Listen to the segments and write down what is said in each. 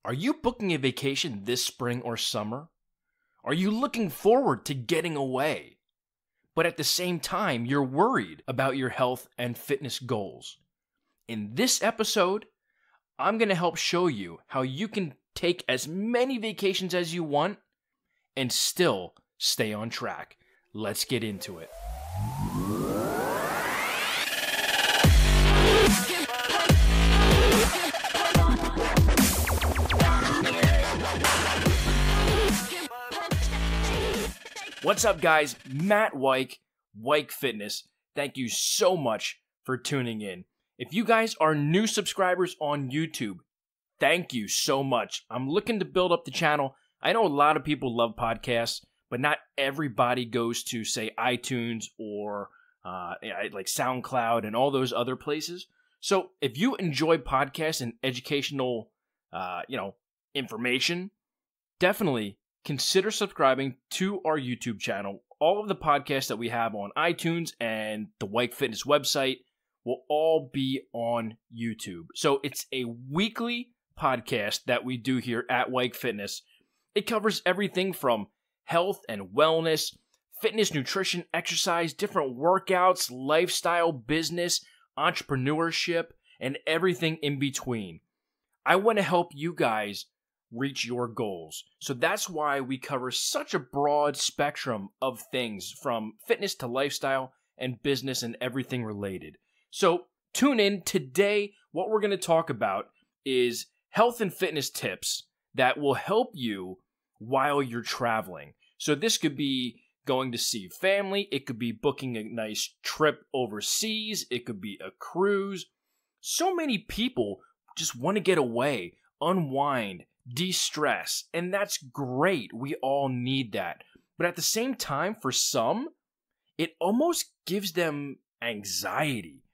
Are you booking a vacation this spring or summer? Are you looking forward to getting away? But at the same time, you're worried about your health and fitness goals. In this episode, I'm going to help show you how you can take as many vacations as you want and still stay on track. Let's get into it. What's up, guys? Matt Wyke, Wyke Fitness. Thank you so much for tuning in. If you guys are new subscribers on YouTube, thank you so much. I'm looking to build up the channel. I know a lot of people love podcasts, but not everybody goes to, say, iTunes or like SoundCloud and all those other places. So if you enjoy podcasts and educational, information, definitely consider subscribing to our YouTube channel. All of the podcasts that we have on iTunes and the Wyke Fitness website will all be on YouTube. So it's a weekly podcast that we do here at Wyke Fitness. It covers everything from health and wellness, fitness, nutrition, exercise, different workouts, lifestyle, business, entrepreneurship, and everything in between. I want to help you guys reach your goals. So that's why we cover such a broad spectrum of things, from fitness to lifestyle and business and everything related. So tune in. Today, what we're going to talk about is health and fitness tips that will help you while you're traveling. So this could be going to see family. It could be booking a nice trip overseas. It could be a cruise. So many people just want to get away, unwind, de-stress, and that's great. We all need that. But at the same time, for some, it almost gives them anxiety.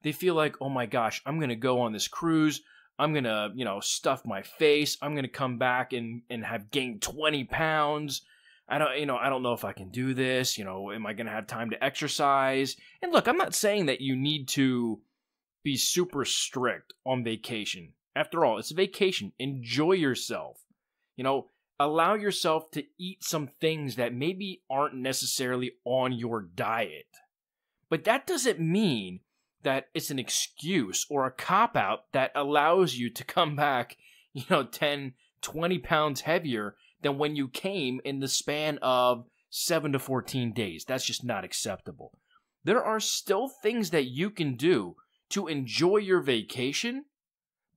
They feel like, oh my gosh, I'm going to go on this cruise. I'm going to, stuff my face. I'm going to come back and have gained 20 pounds. I don't know if I can do this. Am I going to have time to exercise? And look, I'm not saying that you need to be super strict on vacation. After all, it's a vacation. Enjoy yourself. Allow yourself to eat some things that maybe aren't necessarily on your diet. But that doesn't mean that it's an excuse or a cop-out that allows you to come back, 10, 20 pounds heavier than when you came in the span of 7 to 14 days. That's just not acceptable. There are still things that you can do to enjoy your vacation,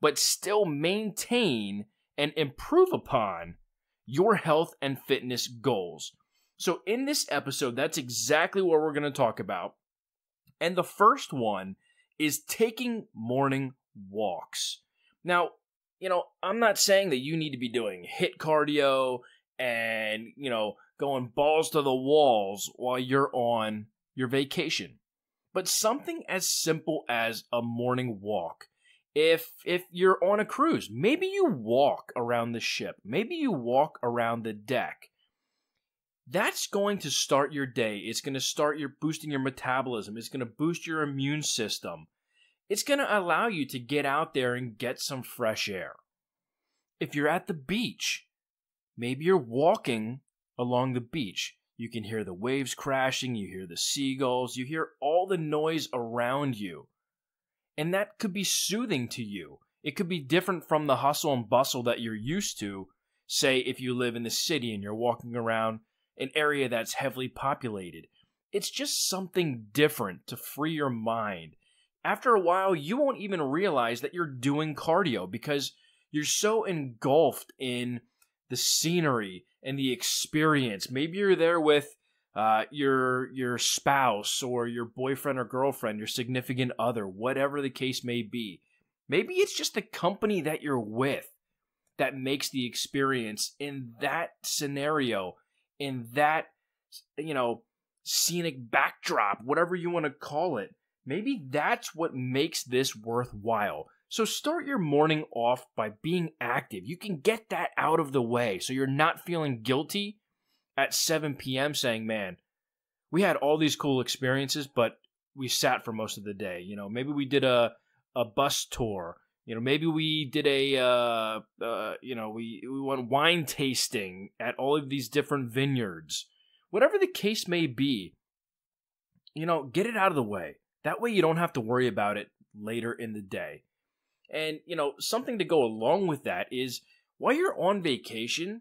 but still maintain and improve upon your health and fitness goals. So in this episode, that's exactly what we're going to talk about. And the first one is taking morning walks. Now, I'm not saying that you need to be doing HIIT cardio and, going balls to the walls while you're on your vacation. But something as simple as a morning walk. If you're on a cruise, maybe you walk around the ship. Maybe you walk around the deck. That's going to start your day. It's going to start boosting your metabolism. It's going to boost your immune system. It's going to allow you to get out there and get some fresh air. If you're at the beach, maybe you're walking along the beach. You can hear the waves crashing. You hear the seagulls. You hear all the noise around you. And that could be soothing to you. It could be different from the hustle and bustle that you're used to. Say, if you live in the city and you're walking around an area that's heavily populated. It's just something different to free your mind. After a while, you won't even realize that you're doing cardio because you're so engulfed in the scenery and the experience. Maybe you're there with your spouse or your boyfriend or girlfriend, your significant other, whatever the case may be. Maybe it's just the company that you're with that makes the experience in that scenario, in that, scenic backdrop, whatever you want to call it. Maybe that's what makes this worthwhile. So start your morning off by being active. You can get that out of the way so you're not feeling guilty at 7 p.m. saying, man, we had all these cool experiences, but we sat for most of the day. Maybe we did a bus tour Maybe we did we went wine tasting at all of these different vineyards. Whatever the case may be, get it out of the way. That way you don't have to worry about it later in the day. And, something to go along with that is while you're on vacation,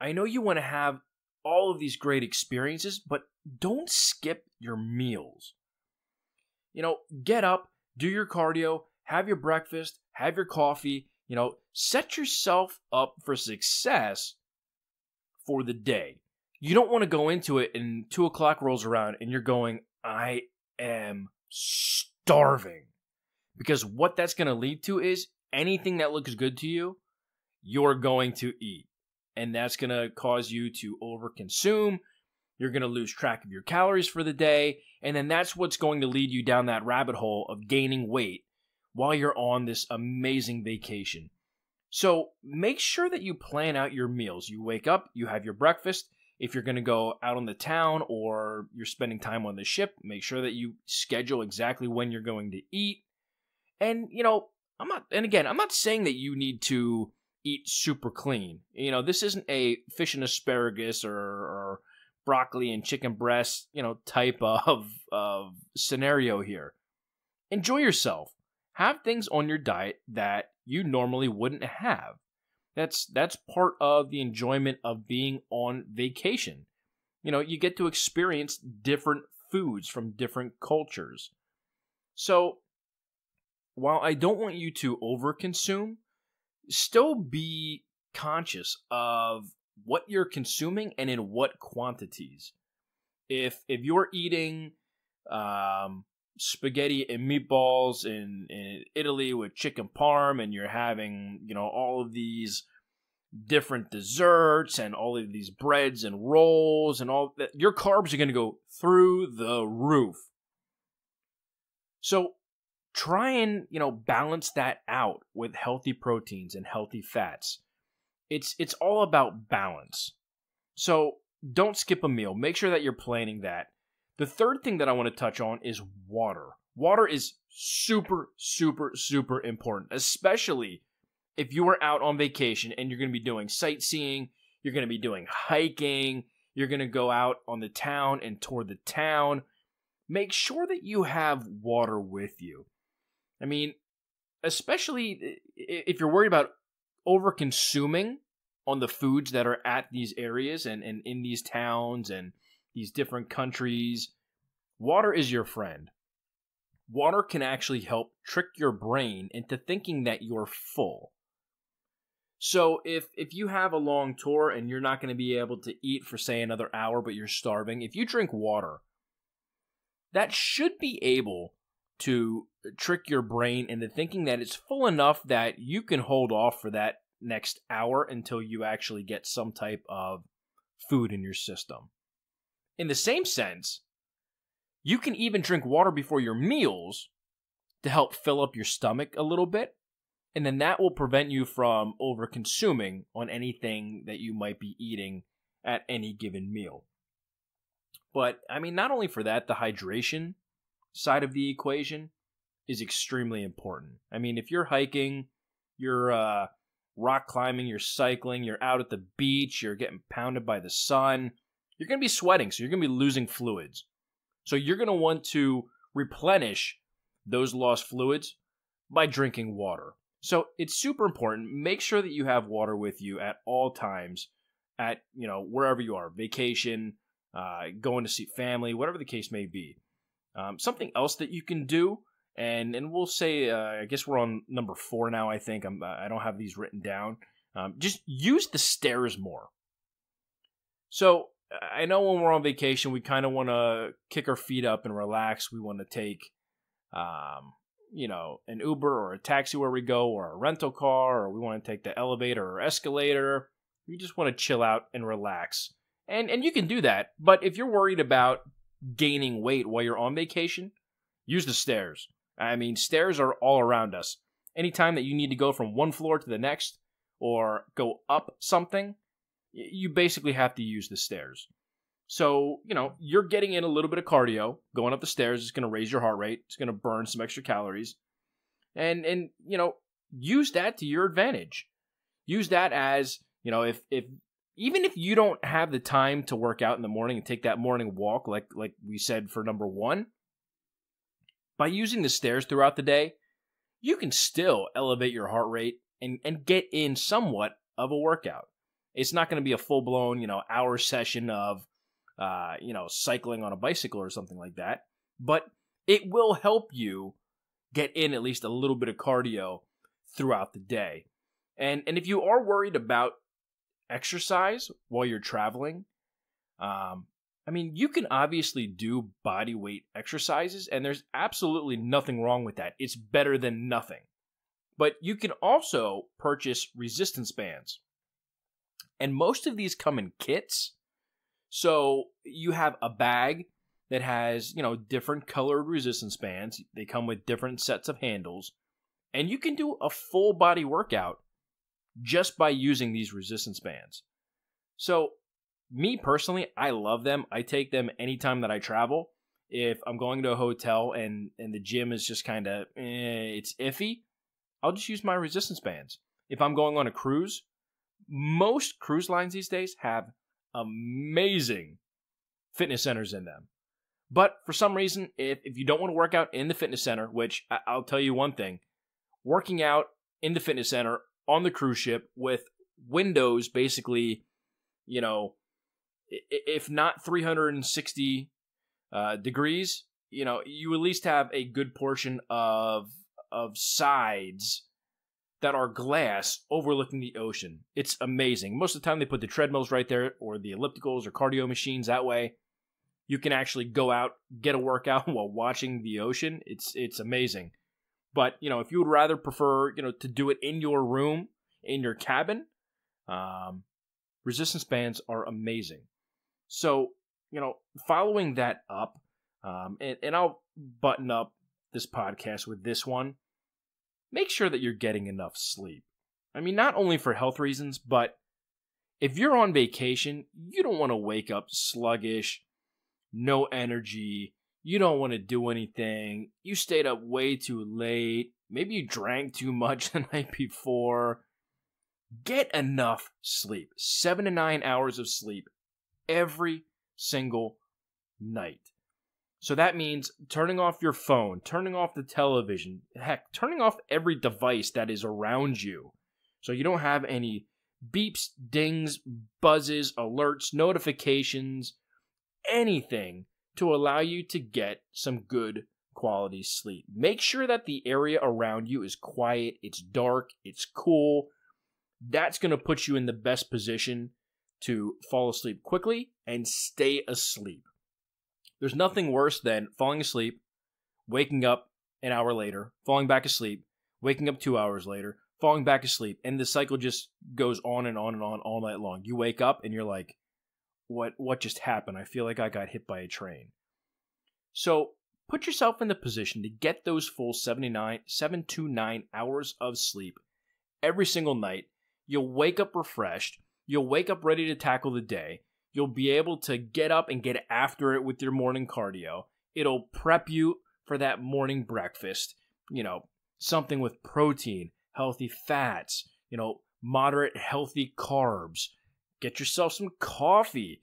I know you want to have all of these great experiences, but don't skip your meals. Get up, do your cardio, have your breakfast, have your coffee, set yourself up for success for the day. You don't want to go into it and 2 o'clock rolls around and you're going, I am starving. Because what that's going to lead to is anything that looks good to you, you're going to eat. And that's going to cause you to overconsume. You're going to lose track of your calories for the day. And then that's what's going to lead you down that rabbit hole of gaining weight while you're on this amazing vacation. So make sure that you plan out your meals. You wake up, you have your breakfast. If you're going to go out on the town or you're spending time on the ship, make sure that you schedule exactly when you're going to eat. And, I'm not saying that you need to eat super clean. This isn't a fish and asparagus or broccoli and chicken breast, type of scenario here. Enjoy yourself. Have things on your diet that you normally wouldn't have. That's part of the enjoyment of being on vacation. You get to experience different foods from different cultures. So, while I don't want you to overconsume, still be conscious of what you're consuming and in what quantities. If you're eating spaghetti and meatballs in Italy with chicken parm and you're having, all of these different desserts and all of these breads and rolls and all that, your carbs are going to go through the roof. So try and, balance that out with healthy proteins and healthy fats. It's all about balance. So don't skip a meal. Make sure that you're planning that. The third thing that I want to touch on is water. Water is super, super, super important, especially if you are out on vacation and you're going to be doing sightseeing, you're going to be doing hiking, you're going to go out on the town and tour the town. Make sure that you have water with you. I mean, especially if you're worried about over-consuming on the foods that are at these areas and in these towns and these different countries, water is your friend. Water can actually help trick your brain into thinking that you're full. So if you have a long tour and you're not going to be able to eat for, say, another hour, but you're starving, if you drink water, that should be able to trick your brain into thinking that it's full enough that you can hold off for that next hour until you actually get some type of food in your system. In the same sense, you can even drink water before your meals to help fill up your stomach a little bit, and then that will prevent you from over-consuming on anything that you might be eating at any given meal. But, not only for that, the hydration side of the equation is extremely important. If you're hiking, you're rock climbing, you're cycling, you're out at the beach, you're getting pounded by the sun, you're going to be sweating, so you're going to be losing fluids. So you're going to want to replenish those lost fluids by drinking water. So it's super important. Make sure that you have water with you at all times at, wherever you are, vacation, going to see family, whatever the case may be. Something else that you can do, and we'll say, I guess we're on number 4 now, I think. I don't have these written down. Just use the stairs more. So I know when we're on vacation, we kind of want to kick our feet up and relax. We want to take, an Uber or a taxi where we go, or a rental car, or we want to take the elevator or escalator. We just want to chill out and relax. And you can do that. But if you're worried about gaining weight while you're on vacation, use the stairs. Stairs are all around us. Anytime that you need to go from one floor to the next or go up something, you basically have to use the stairs. So, you're getting in a little bit of cardio. Going up the stairs is going to raise your heart rate. It's going to burn some extra calories. And use that to your advantage. Use that as, if even if you don't have the time to work out in the morning and take that morning walk, like we said for number 1, by using the stairs throughout the day, you can still elevate your heart rate and get in somewhat of a workout. It's not going to be a full-blown, hour session of, cycling on a bicycle or something like that, but it will help you get in at least a little bit of cardio throughout the day. And if you are worried about exercise while you're traveling, you can obviously do body weight exercises, and there's absolutely nothing wrong with that. It's better than nothing. But you can also purchase resistance bands. And most of these come in kits. So you have a bag that has, different colored resistance bands. They come with different sets of handles. And you can do a full body workout just by using these resistance bands. So me personally, I love them. I take them anytime that I travel. If I'm going to a hotel and the gym is just kind of, it's iffy, I'll just use my resistance bands. If I'm going on a cruise, most cruise lines these days have amazing fitness centers in them. But for some reason, if you don't want to work out in the fitness center, which I'll tell you one thing, working out in the fitness center on the cruise ship with windows basically, if not 360 degrees, you at least have a good portion of sides that are glass overlooking the ocean. It's amazing. Most of the time they put the treadmills right there or the ellipticals or cardio machines. That way you can actually go out, get a workout while watching the ocean. It's amazing. But, if you would rather prefer, to do it in your room, in your cabin, resistance bands are amazing. So, following that up, and I'll button up this podcast with this one, make sure that you're getting enough sleep. Not only for health reasons, but if you're on vacation, you don't want to wake up sluggish, no energy, you don't want to do anything, you stayed up way too late, maybe you drank too much the night before. Get enough sleep. 7 to 9 hours of sleep every single night. So that means turning off your phone, turning off the television, heck, turning off every device that is around you. So you don't have any beeps, dings, buzzes, alerts, notifications, anything to allow you to get some good quality sleep. Make sure that the area around you is quiet, it's dark, it's cool. That's going to put you in the best position to fall asleep quickly and stay asleep. There's nothing worse than falling asleep, waking up an hour later, falling back asleep, waking up 2 hours later, falling back asleep, and the cycle just goes on and on and on all night long. You wake up and you're like, what just happened? I feel like I got hit by a train. So put yourself in the position to get those full 7 to 9 hours of sleep every single night. You'll wake up refreshed. You'll wake up ready to tackle the day. You'll be able to get up and get after it with your morning cardio. It'll prep you for that morning breakfast. Something with protein, healthy fats, moderate healthy carbs. Get yourself some coffee.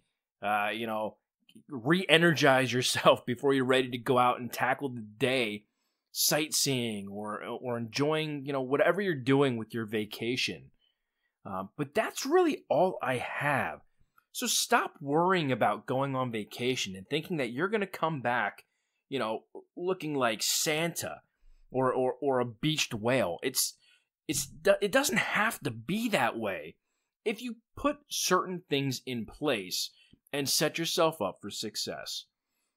Re-energize yourself before you're ready to go out and tackle the day, sightseeing or enjoying, whatever you're doing with your vacation. But that's really all I have. So stop worrying about going on vacation and thinking that you're going to come back, looking like Santa or a beached whale. It doesn't have to be that way. If you put certain things in place and set yourself up for success.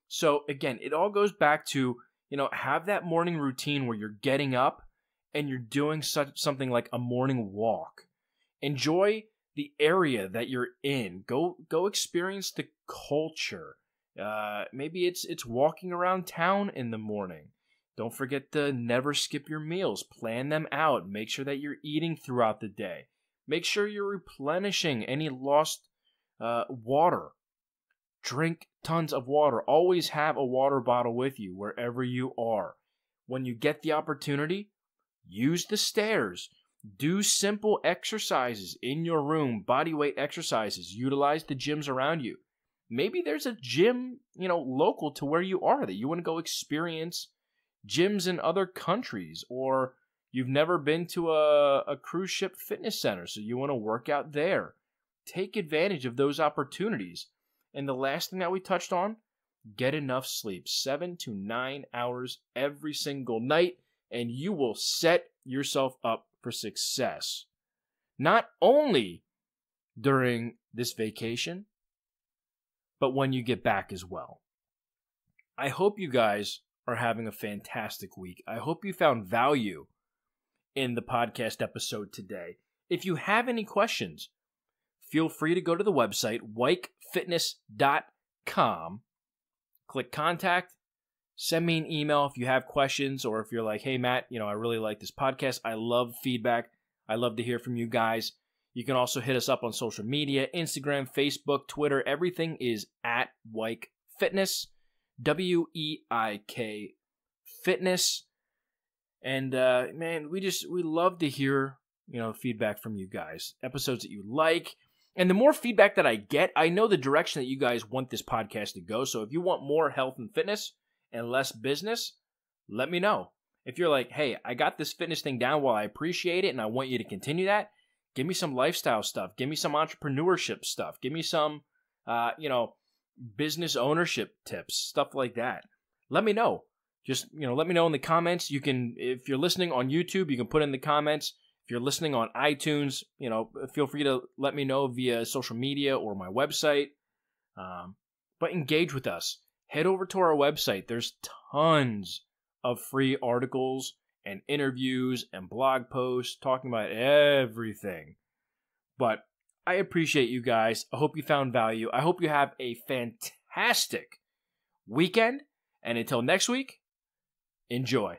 So again, it all goes back to, have that morning routine where you're getting up and you're doing something like a morning walk. Enjoy the area that you're in. Go experience the culture. Maybe it's walking around town in the morning. Don't forget to never skip your meals. Plan them out. Make sure that you're eating throughout the day. Make sure you're replenishing any lost water. Drink tons of water. Always have a water bottle with you wherever you are. When you get the opportunity, use the stairs. Do simple exercises in your room, body weight exercises. Utilize the gyms around you. Maybe there's a gym, local to where you are that you want to go experience gyms in other countries, or you've never been to a cruise ship fitness center, so you want to work out there. Take advantage of those opportunities. And the last thing that we touched on, get enough sleep, 7 to 9 hours every single night, and you will set yourself up for success. Not only during this vacation, but when you get back as well. I hope you guys are having a fantastic week. I hope you found value in the podcast episode today. If you have any questions, feel free to go to the website, wykefitness.com. Click contact. Send me an email if you have questions, or if you're like, hey, Matt, I really like this podcast. I love feedback. I love to hear from you guys. You can also hit us up on social media, Instagram, Facebook, Twitter. Everything is at Wyke Fitness, WEIK Fitness. And, man, we love to hear, feedback from you guys, episodes that you like. And the more feedback that I get, I know the direction that you guys want this podcast to go. So if you want more health and fitness and less business, let me know. If you're like, hey, I got this fitness thing down, well, I appreciate it and I want you to continue that, give me some lifestyle stuff. Give me some entrepreneurship stuff. Give me some, business ownership tips, stuff like that. Let me know. Just, let me know in the comments. You can, if you're listening on YouTube, you can put in the comments. If you're listening on iTunes, feel free to let me know via social media or my website. But engage with us. Head over to our website. There's tons of free articles and interviews and blog posts talking about everything. But I appreciate you guys. I hope you found value. I hope you have a fantastic weekend. And until next week, enjoy.